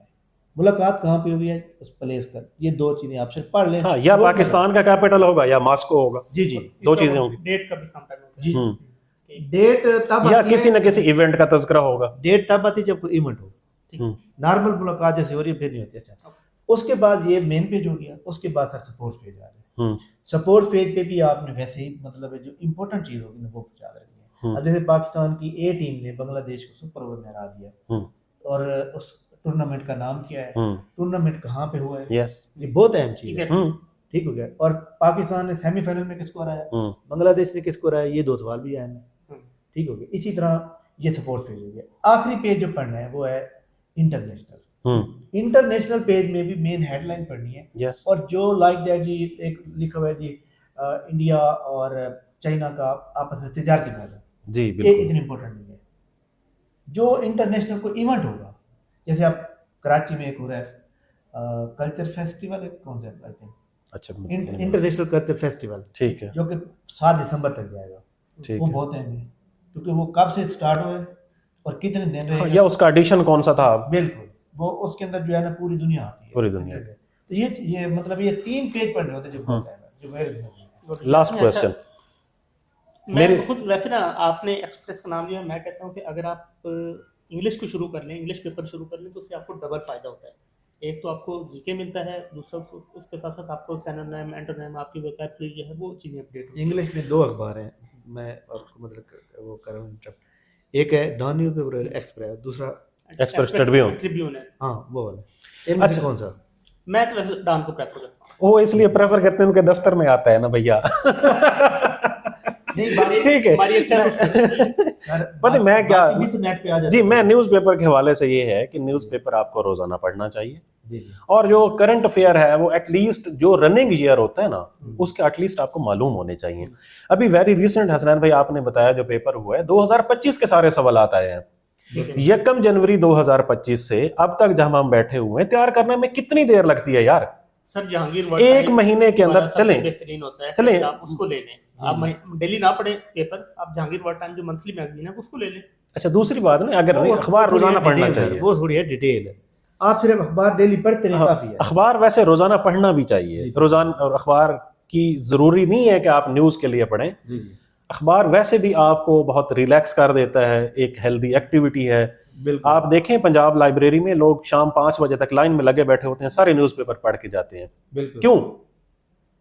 मुलाकात कहाँ पे हुई है, उस प्लेस का, ये 2 चीजें आप सिर्फ पढ़ लें। हाँ, या पाकिस्तान का कैपिटल होगा या मॉस्को होगा। जी 2 चीजें होंगी। डेट का भी समटाइम होगा। जी, डेट तब या किसी न किसी इवेंट का तज़किरा होगा। डेट तब आती जब कोई इवेंट हो, नॉर्मल मुलाकात जैसे हो रही है फिर नहीं होती। अच्छा, उसके बाद ये मेन पेज हो गया, उसके बाद सर सपोर्ट पेज आ रहा है। सपोर्ट पेज पे भी आपने वैसे ही मतलब जो इंपॉर्टेंट चीज होगी ना वो याद रखनी है। अब जैसे पाकिस्तान की A टीम ने बांग्लादेश को सुपर ओवर में हरा दिया, और उस टूर्नामेंट का नाम क्या है, टूर्नामेंट कहाँ पे हुआ है, ये बहुत अहम चीज है। ठीक हो गया। और पाकिस्तान ने सेमीफाइनल में किसको हराया, बांग्लादेश ने किसको हराया, ये 2 सवाल भी अहम है। ठीक हो गया। इसी तरह ये सपोर्ट पेज हो गया। आखिरी पेज जो पढ़ना है वो है इंटरनेशनल। इंटरनेशनल पेज में भी मेन हेडलाइन पढ़नी है। और जो लाइक दैट जी एक लिखा हुआ है जी इंडिया और चाइना का आपस में तिजारती फायदा, जी बिल्कुल, ये इतनी इंपॉर्टेंट नहीं है। जो इंटरनेशनल कोई इवेंट होगा, जैसे आप कराची में एक हो रहा है कल्चर फेस्टिवल है, कौन सा आई थिंक, अच्छा, इंटरनेशनल कल्चर फेस्टिवल, ठीक है, जो कि 7 दिसंबर तक जाएगा। वो बहुत अहम है क्योंकि वो कब से स्टार्ट हुआ है और कितने दिन रहे, या उसका एडिशन कौन सा था। बिल्कुल, वो उसके अंदर जो है ना पूरी दुनिया आती है, पूरी दुनिया। तो ये मतलब ये 3 पेज पढ़ने होते हैं जो बहुत है, जो मेरे लास्ट क्वेश्चन। मेरे खुद वैसे ना आपने एक्सप्रेस का नाम लिया, मैं कहता हूँ कि अगर आप इंग्लिश को शुरू कर लें, इंग्लिश पेपर शुरू कर लें, तो उससे आपको डबल फायदा होता है। एक तो आपको जीके मिलता है, दूसरा उसके साथ साथ आपको सिनोनिम, एंटोनिम, आपकी वोकैबुलरी जो है वो चीज़ें अपडेट होती हैं। इंग्लिश में 2 अखबार हैं, मैं आपको मतलब वो कर रहा हूँ। एक है डॉन न्यूज़पेपर एक्सप्रेस, दूसरा एक्सप्रेस ट्रिब्यून है। हाँ, वो वाला। इनमें से कौन सा? मैं तो वैसे डॉन को प्रेफर करता हूँ। वो इसलिए प्रेफर करते हैं उनके दफ्तर में आता है ना भैया। नहीं बारी ठीक है हमारी एक्सेस पता है मैं क्या भी तो नेट पे आ जाता जी है। मैं न्यूज़पेपर के हवाले से ये है कि न्यूज़पेपर आपको रोजाना पढ़ना चाहिए जी जी और जो करंट अफेयर है वो एटलीस्ट जो रनिंग ईयर होता है ना उसके एटलीस्ट आपको मालूम होने चाहिए। अभी वेरी रिसेंट हसनैन भाई आपने बताया जो पेपर हुआ है 2025 के सारे सवालात आए हैं। ठीक है 1 जनवरी 2025 से अब तक जहां हम बैठे हुए हैं तैयार करने में कितनी देर लगती है यार? सर जहांगीर एक महीने के अंदर वाला सबसे चलें बेहतरीन होता है चलें। आप उसको ले लें। आप डेली ना पढ़े पेपर, आप जहांगीर वर्ल्ड टाइम जो मंथली मैगजीन है उसको ले लें। अच्छा दूसरी बात ना अगर नहीं अखबार रोजाना पढ़ना चाहिए वो थोड़ी है डिटेल है, आप सिर्फ अखबार डेली पढ़ते रहे काफी है। अखबार वैसे रोजाना पढ़ना भी चाहिए रोजाना और अखबार की जरूरी नहीं है कि आप न्यूज के लिए पढ़ें। जी जी अखबार वैसे भी आपको बहुत रिलैक्स कर देता है, एक हेल्दी एक्टिविटी है। बिल्कुल आप देखें पंजाब लाइब्रेरी में लोग शाम 5 बजे तक लाइन में लगे बैठे होते हैं, सारे न्यूज़पेपर पढ़ के जाते हैं। बिल्कुल क्यों?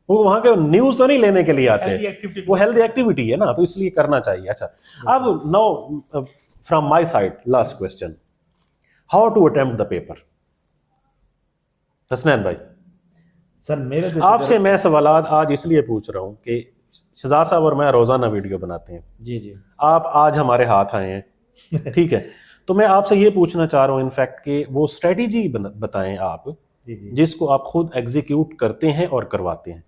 वो वहां के न्यूज तो नहीं लेने के लिए आते हेल्दी हैं, एक्टिविटी वो हेल्दी एक्टिविटी है ना, तो इसलिए करना चाहिए। अच्छा अब now from my side last question, how to attempt the paper? Hasnain भाई सर मेरे तो आपसे मैं सवालात आज इसलिए पूछ रहा हूँ कि शहजाद साहब और मैं रोजाना वीडियो बनाते हैं, जी जी आप आज हमारे हाथ आए हैं ठीक है, तो मैं आपसे ये पूछना चाह रहा हूँ इनफैक्ट कि वो स्ट्रेटेजी बताएं आप जी जी जिसको आप खुद एग्जीक्यूट करते हैं और करवाते हैं।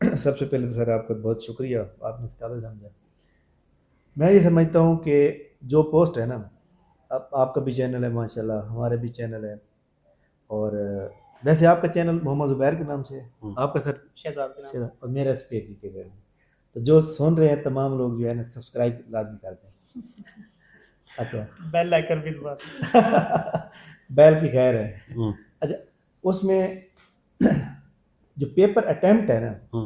सबसे पहले तो सर आपका बहुत शुक्रिया, आपने इस काबिल समझा। मैं ये समझता हूँ कि जो पोस्ट है ना, अब आपका भी चैनल है माशाल्लाह, हमारे भी चैनल है, और वैसे आपका चैनल मोहम्मद ज़ुबैर के नाम से है, आपका सर शहजाद के नाम। शहजाद, और मेरा स्पेक जी के घर। तो जो सुन रहे हैं तमाम लोग जो है ना सब्सक्राइब लाजमी कर दें। अच्छा बेल आइकन भी दबा बैल की खैर है। अच्छा उसमें जो पेपर अटेम्प्ट है ना,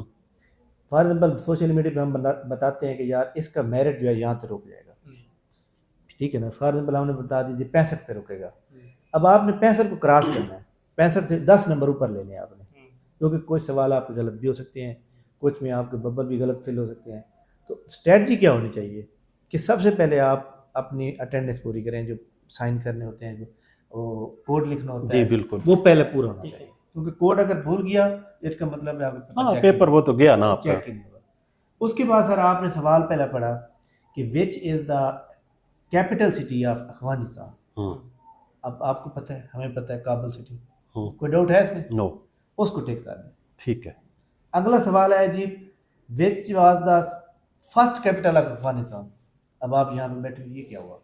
फॉर एग्जाम्पल सोशल मीडिया पे हम बताते हैं कि यार इसका मेरिट जो है यहाँ से रुक जाएगा, ठीक है ना। फॉर एग्जाम्पल हमने बता दीजिए 65 पे रुकेगा, अब आपने 65 को क्रॉस करना है, 65 से 10 नंबर ऊपर लेने हैं आपने, क्योंकि कुछ सवाल आपके गलत भी हो सकते हैं, कुछ में आपके बब्बर भी गलत फिल हो सकते हैं। तो स्ट्रेटजी क्या होनी चाहिए कि सबसे पहले आप अपनी अटेंडेंस पूरी करें, जो साइन करने होते हैं, जो वो कोड लिखना होता जी है बिल्कुल, वो पहले पूरा होना चाहिए, क्योंकि कोड अगर भूल गया इसका मतलब है आपका पेपर वो तो गया ना आपका। चेक ही नहीं होगा। उसके बाद सर आपने सवाल पहला पढ़ा कि which is the capital city of Afghanistan. अब आपको पता है, हमें पता है काबुल सिटी, कोई डाउट है इसमें? नो, उसको टिक कर दें। ठीक है। अगला सवाल है जी which was the first capital of Afghanistan. अब आप यहाँ पे बैठे ये क्या हुआ,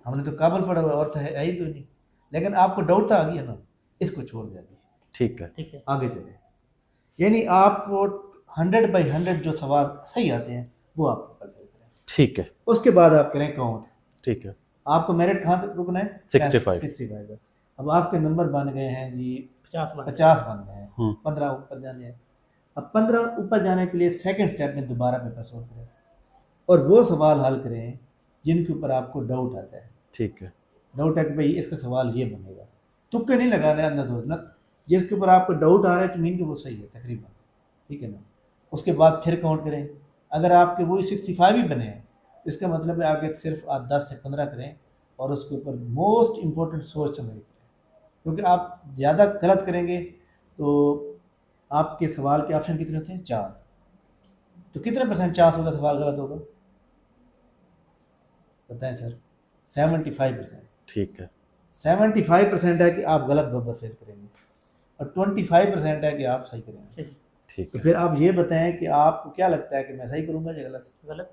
हमने तो काबुल पढ़ा हुआ और तो है ही कोई नहीं, लेकिन आपको डाउट तो आ गया ना, इसको छोड़ दें अभी, ठीक है आगे चले। यानी आपको 100/100 जो सवाल सही आते हैं वो आप करें, ठीक है। उसके बाद आप करें काउंट। ठीक है, आपको मेरिट कहाँ तक रुकना है? 65। अब आपके नंबर बन गए हैं जी 50 बन गए हैं, 15 ऊपर जाने हैं। अब 15 ऊपर जाने के लिए सेकंड स्टेप में दोबारा पेपर सॉल्व करें और वो सवाल हल करें जिनके ऊपर आपको डाउट आता है। ठीक है, डाउट है कि भाई इसका सवाल ये बनेगा, तुक्के नहीं लगाना है अंधाधुंध, जिसके ऊपर आपको डाउट आ रहा है तो मीन कि वो सही है तकरीबन, ठीक है ना। उसके बाद फिर काउंट करें, अगर आपके वही 65 ही बने हैं इसका मतलब है आगे सिर्फ आप 10 से 15 करें और उसके ऊपर मोस्ट इम्पोर्टेंट सोच समझ करें, क्योंकि आप ज़्यादा गलत करेंगे तो आपके सवाल के ऑप्शन कितने होते हैं? 4, तो कितने % चांस होगा सवाल गलत होगा बताएं सर? 75%। ठीक है, 75% है कि आप गलत बब्बर फेल करेंगे और 25% है कि आप सही करेंगे। ठीक तो है। फिर आप ये बताएं कि आपको क्या लगता है कि मैं सही करूंगा या गलत?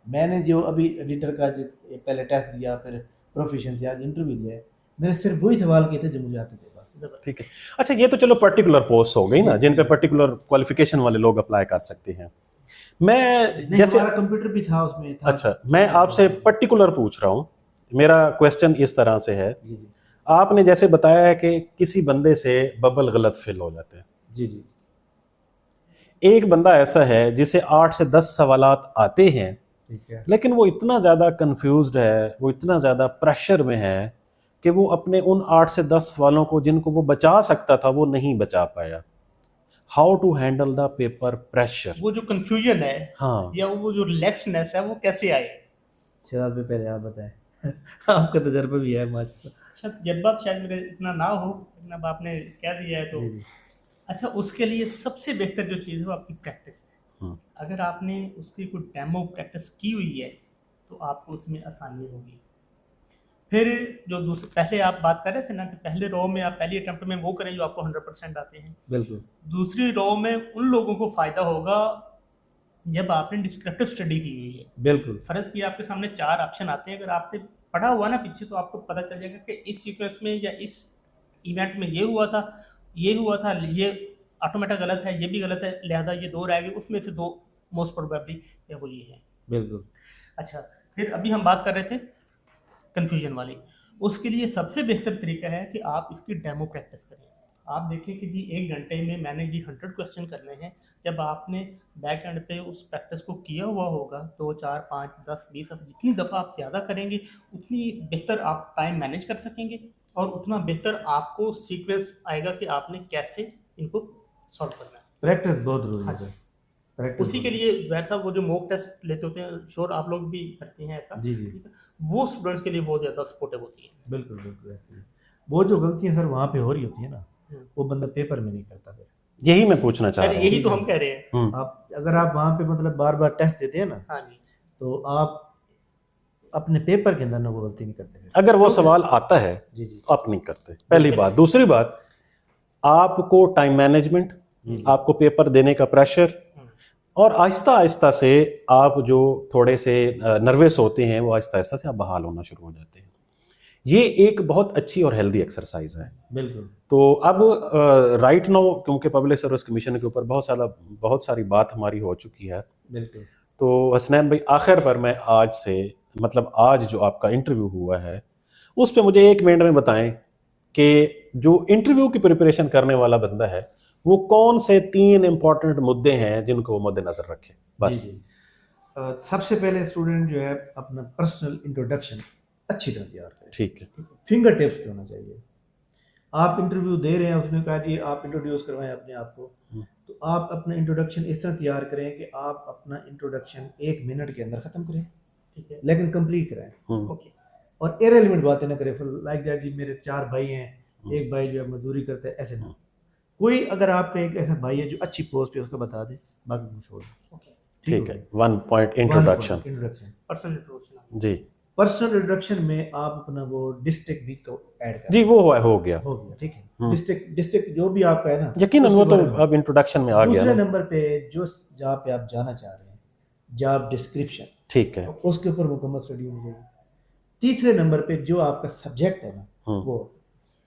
मैंने जो अभी एडिटर का जो पहले टेस्ट दिया, फिर प्रोफिशिएंसी आज इंटरव्यू दिया है, मैंने सिर्फ वही सवाल किए थे जो मुझे आते थे बस। ठीक है। अच्छा ये तो चलो पर्टिकुलर पोस्ट हो गई ना जिन पे पर्टिकुलर क्वालिफिकेशन वाले लोग अप्लाई कर सकते हैं। मैं जैसे कंप्यूटर भी था उसमें था। अच्छा मैं आपसे पर्टिकुलर पूछ रहा हूँ, मेरा क्वेश्चन इस तरह से है, जी जी आपने जैसे बताया है कि किसी बंदे से बबल गलत फिल हो जाते हैं, जी जी एक बंदा ऐसा है जिसे 8 से 10 सवालात आते हैं ठीक है। लेकिन वो इतना ज़्यादा कंफ्यूज्ड है, वो इतना ज़्यादा प्रेशर में है कि वो अपने उन 8 से 10 सवालों को जिनको वो बचा सकता था वो नहीं बचा पाया। How to handle the paper pressure? वो जो कंफ्यूजन है हाँ या वो जो रिलैक्सनेस है वो कैसे आए? शहजाद भाई पहले आप बताएं आपका तजर्बा भी है माशाल्लाह। अच्छा तजर्बा तो शायद मेरे इतना ना हो, लेकिन अब आपने कह दिया है तो जी जी अच्छा उसके लिए सबसे बेहतर जो चीज़ है वो आपकी प्रैक्टिस है। अगर आपने उसकी कोई डेमो प्रैक्टिस की हुई है तो आपको उसमें आसानी होगी। फिर जो दूसरे पहले आप बात कर रहे थे ना कि पहले रो में आप पहली अटेम्प्ट में वो करें जो आपको 100% आते हैं, बिल्कुल दूसरी रो में उन लोगों को फ़ायदा होगा जब आपने डिस्क्रिप्टिव स्टडी की हुई है। बिल्कुल फ़र्ज़ किया आपके सामने 4 ऑप्शन आते हैं, अगर आपने पढ़ा हुआ ना पीछे तो आपको पता चल जाएगा कि इस सीक्वेंस में या इस इवेंट में ये हुआ था, ये ऑटोमेटा गलत है, ये भी गलत है, लिहाजा ये 2 रह गए, उसमें से 2 मोस्ट प्रोबेबली या वो ये है। बिल्कुल। अच्छा, फिर अभी हम बात कर रहे थे कन्फ्यूजन वाली, उसके लिए सबसे बेहतर तरीका है कि आप इसकी डेमो प्रैक्टिस करें। आप देखें कि जी 1 घंटे में मैंने जी 100 क्वेश्चन करने हैं। जब आपने बैक एंड पे उस प्रैक्टिस को किया हुआ होगा 2, 4, 5, 10, 20 जितनी दफ़ा आप ज़्यादा करेंगे उतनी बेहतर आप टाइम मैनेज कर सकेंगे और उतना बेहतर आपको सीक्वेंस आएगा कि आपने कैसे इनको सॉल्व करना है। प्रैक्टिस बहुत जरूरी हाँ है जी। सर, प्रैक्टिस उसी के लिए वैसा साहब वो जो मॉक टेस्ट लेते होते हैं, श्योर आप लोग भी करते हैं ऐसा, जी जी ठीक है? वो स्टूडेंट्स के लिए बहुत ज़्यादा सपोर्टिव होती है। बिल्कुल बिल्कुल ऐसे ही। वो जो गलतियां सर वहाँ पे हो रही होती है ना, हम्म। वो बंदा पेपर में नहीं करता फिर। यही मैं पूछना चाह अरे रहा हूँ। यही तो हम कह रहे हैं। आप अगर आप वहाँ पे मतलब बार बार टेस्ट देते हैं ना, हाँ जी, तो आप अपने पेपर के अंदर ना वो गलती नहीं करते फिर। अगर वो सवाल आता है जी जी तो आप नहीं करते, पहली बात। दूसरी बात, आपको टाइम मैनेजमेंट, आपको पेपर देने का प्रेशर, और आहिस्ता आहिस्ता से आप जो थोड़े से नर्वस होते हैं वो आहिस्ता आहिस्ता से आप बहाल होना शुरू हो जाते हैं। ये एक बहुत अच्छी और हेल्दी एक्सरसाइज है। बिल्कुल। तो अब राइट नाउ क्योंकि पब्लिक सर्विस कमीशन के ऊपर बहुत सारी बात हमारी हो चुकी है, बिल्कुल। तो हसनैन भाई आखिर पर मैं आज से मतलब आज जो आपका इंटरव्यू हुआ है उस पे मुझे 1 मिनट में बताएं कि जो इंटरव्यू की प्रिपरेशन करने वाला बंदा है वो कौन से 3 इंपॉर्टेंट मुद्दे हैं जिनको वो मद्देनजर रखे, बस। जी जी। सबसे पहले स्टूडेंट जो है अपना पर्सनल इंट्रोडक्शन अच्छी तरह तैयार करें। ठीक है। फिंगर टिप्स पे होना चाहिए। आप इंटरव्यू दे रहे हैं, उसने कहा जी आप इंट्रोड्यूस करवाएं अपने आप को, तो आप अपना इंट्रोडक्शन इस तरह तैयार करें कि आप अपना इंट्रोडक्शन 1 मिनट के अंदर ख़त्म करें, ठीक है, लेकिन कंप्लीट कराएं। ओके। और इरेलीवेंट बातें ना करें, लाइक दैट जी मेरे 4 भाई हैं, एक भाई जो है मजदूरी करता है, ऐसे ना। कोई अगर आपका एक ऐसा भाई है जो अच्छी पोस्ट पे, उसको बता दे, बाकी कुछ छोड़ दें। ओके, ठीक है। 1 पॉइंट इंट्रोडक्शन। Personal introduction. जी पर्सनल इंट्रोडक्शन में आप अपना वो डिस्ट्रिक्ट भी ऐड करें। जी, वो हो गया। ठीक है। डिस्ट्रिक्ट जो भी आपका है ना, यकीनन वो उसके तो बारे में। अब इंट्रोडक्शन में आ गया दूसरे ना। नंबर पे जो जहाँ पे आप जाना चाह रहे हैं, जॉब डिस्क्रिप्शन, ठीक है। उसके ऊपर मुकम्मल स्टडी होनी चाहिए। तीसरे नंबर पे जो आपका सब्जेक्ट है ना, वो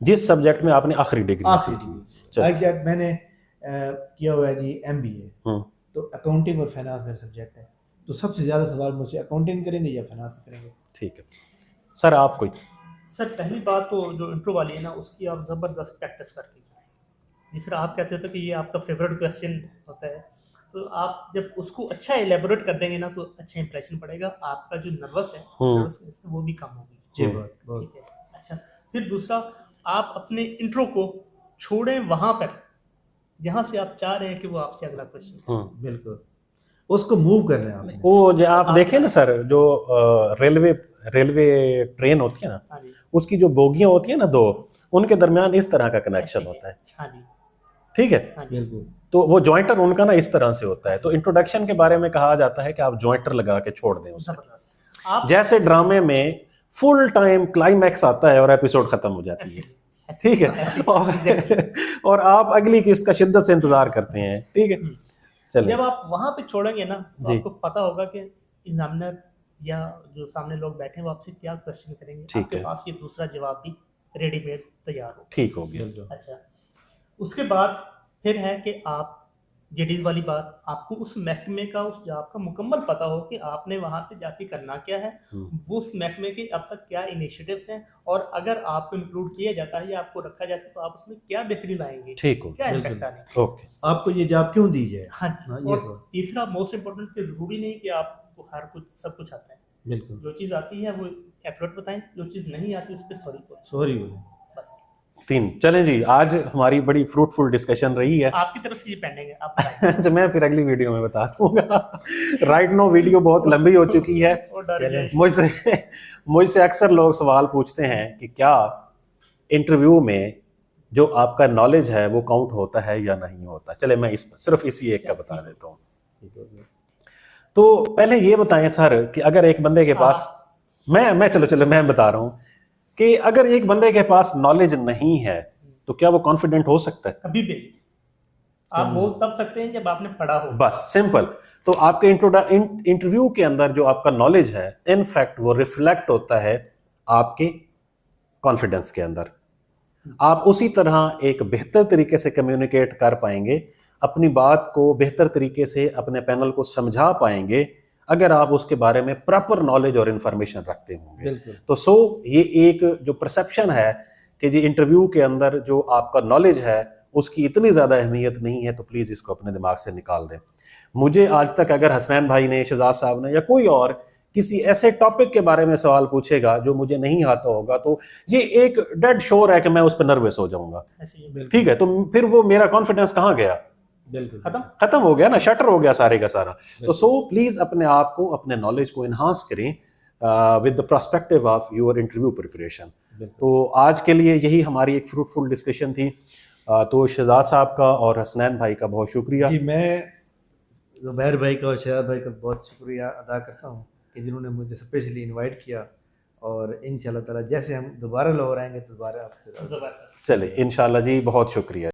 जिस सब्जेक्ट में आपने आखिरी डिग्री आखिरी सीखी। डिग्री, लाइक दैट मैंने किया हुआ है जी MBA, तो अकाउंटिंग और फाइनेंस मेरा सब्जेक्ट है, तो सबसे ज़्यादा सवाल मुझसे अकाउंटिंग करेंगे या फाइनेंस करेंगे। ठीक है सर। आप कोई सर पहली बात तो जो इंट्रो वाली है ना, उसकी आप ज़बरदस्त प्रैक्टिस करके जाएं। जिस तरह आप कहते थे कि ये आपका फेवरेट क्वेश्चन होता है, तो आप जब उसको अच्छा एलेबोरेट कर देंगे ना तो अच्छा इंप्रेशन पड़ेगा, आपका जो नर्वसनेस है वो भी कम होगी। जी बहुत ठीक है। अच्छा, फिर दूसरा, आप अपने इंट्रो को छोड़ें वहाँ पर जहाँ से आप चाह रहे हैं कि वो आपसे अगला क्वेश्चन। बिल्कुल, उसको मूव कर रहे हैं आपने। वो जो आप देखें ना सर, जो रेलवे ट्रेन होती है ना, हाँ जी, उसकी जो बोगियां होती है ना 2, उनके दरमियान इस तरह का कनेक्शन होता है। हाँ जी, ठीक है। हाँ जी, बिल्कुल। तो वो जॉइंटर उनका ना इस तरह से होता है। तो इंट्रोडक्शन के बारे में कहा जाता है कि आप जॉइंटर लगा के छोड़ दें उसे। ज़बरदस्त। आप जैसे ड्रामे में फुल टाइम क्लाइमैक्स आता है और एपिसोड खत्म हो जाती है, ठीक है, और आप अगली किस्त का शिद्दत से इंतजार करते हैं। ठीक है, चलिए। जब आप वहाँ पे छोड़ेंगे ना तो जी। आपको पता होगा कि एग्जामिनर या जो सामने लोग बैठे हैं वो आपसे क्या क्वेश्चन करेंगे, ठीक आपके है। पास ये दूसरा जवाब भी रेडीमेड तैयार हो। ठीक हो गया। बिल्कुल। अच्छा, उसके बाद फिर है कि आप जेडीज वाली बात, आपको उस महकमे का, उस जॉब का मुकम्मल पता हो कि आपने वहाँ पे जाके करना क्या है, वो उस महकमे के अब तक क्या इनिशिएटिव्स हैं, और अगर आपको इंक्लूड किया जाता है या आपको रखा जाता है तो आप उसमें क्या बेहतरी लाएंगे, ठीक हो क्या बिल्कुल। इम्पैक्ट आने। ओके। आपको ये जॉब क्यों दी जाए। हाँ जी। हाँ, ये और सवाल। तीसरा मोस्ट इम्पोर्टेंट कि जरूरी नहीं कि आपको हर कुछ सब कुछ आता है। बिल्कुल। जो चीज़ आती है वो एक्यूरेट बताएं, जो चीज़ नहीं आती उस पर सॉरी बोलें, सॉरी बोले। बस। 3 चलें जी। आज हमारी बड़ी फ्रूटफुल डिस्कशन रही है। आपकी तरफ से ये पेंडिंग है, आप बताएं। अच्छा, मैं फिर अगली वीडियो में बता दूंगा। राइट नो वीडियो बहुत लंबी हो चुकी है। और डर गए। मुझसे अक्सर लोग सवाल पूछते हैं कि क्या इंटरव्यू में जो आपका नॉलेज है वो काउंट होता है या नहीं होता। चले मैं सिर्फ इसी एक का बता देता हूँ। ठीक हो गया। तो पहले ये बताएं सर कि अगर एक बंदे के पास, मैं चलो मैं बता रहा हूँ कि अगर एक बंदे के पास नॉलेज नहीं है तो क्या वो कॉन्फिडेंट हो सकता है? कभी भी नहीं। आप बोल तब सकते हैं जब आपने पढ़ा हो। बस सिंपल। तो आपके इंटरव्यू के अंदर जो आपका नॉलेज है, इनफैक्ट वो रिफ्लेक्ट होता है आपके कॉन्फिडेंस के अंदर। आप उसी तरह एक बेहतर तरीके से कम्युनिकेट कर पाएंगे, अपनी बात को बेहतर तरीके से अपने पैनल को समझा पाएंगे अगर आप उसके बारे में प्रॉपर नॉलेज और इन्फॉर्मेशन रखते होंगे। बिल्कुल। तो ये एक जो परसेप्शन है कि जी इंटरव्यू के अंदर जो आपका नॉलेज है उसकी इतनी ज़्यादा अहमियत नहीं है, तो प्लीज़ इसको अपने दिमाग से निकाल दें। मुझे आज तक अगर हसनैन भाई ने, शहजाद साहब ने या कोई और किसी ऐसे टॉपिक के बारे में सवाल पूछेगा जो मुझे नहीं आता होगा, तो ये एक डेड श्योर है कि मैं उस पर नर्वस हो जाऊंगा। ऐसे ही बिल्कुल ठीक है, तो फिर वो मेरा कॉन्फिडेंस कहाँ गया? बिल्कुल खत्म हो गया ना, शटर हो गया सारे का सारा। तो सो प्लीज अपने आप को, अपने नॉलेज को इन्हांस करें with the perspective of your interview preparation. तो आज के लिए यही हमारी एक फ्रूटफुल डिस्कशन थी। तो शहजाद साहब का और हसनैन भाई का बहुत शुक्रिया। जी, मैं ज़ुबैर भाई का और शहजाद भाई का बहुत शुक्रिया अदा करता हूँ कि जिन्होंने मुझे स्पेशली इनवाइट किया, और इंशाल्लाह ताला जैसे हम दोबारा लाहौर आएंगे तो दोबारा आपसे ज़बरदस्त। चले इंशाल्लाह जी, बहुत शुक्रिया।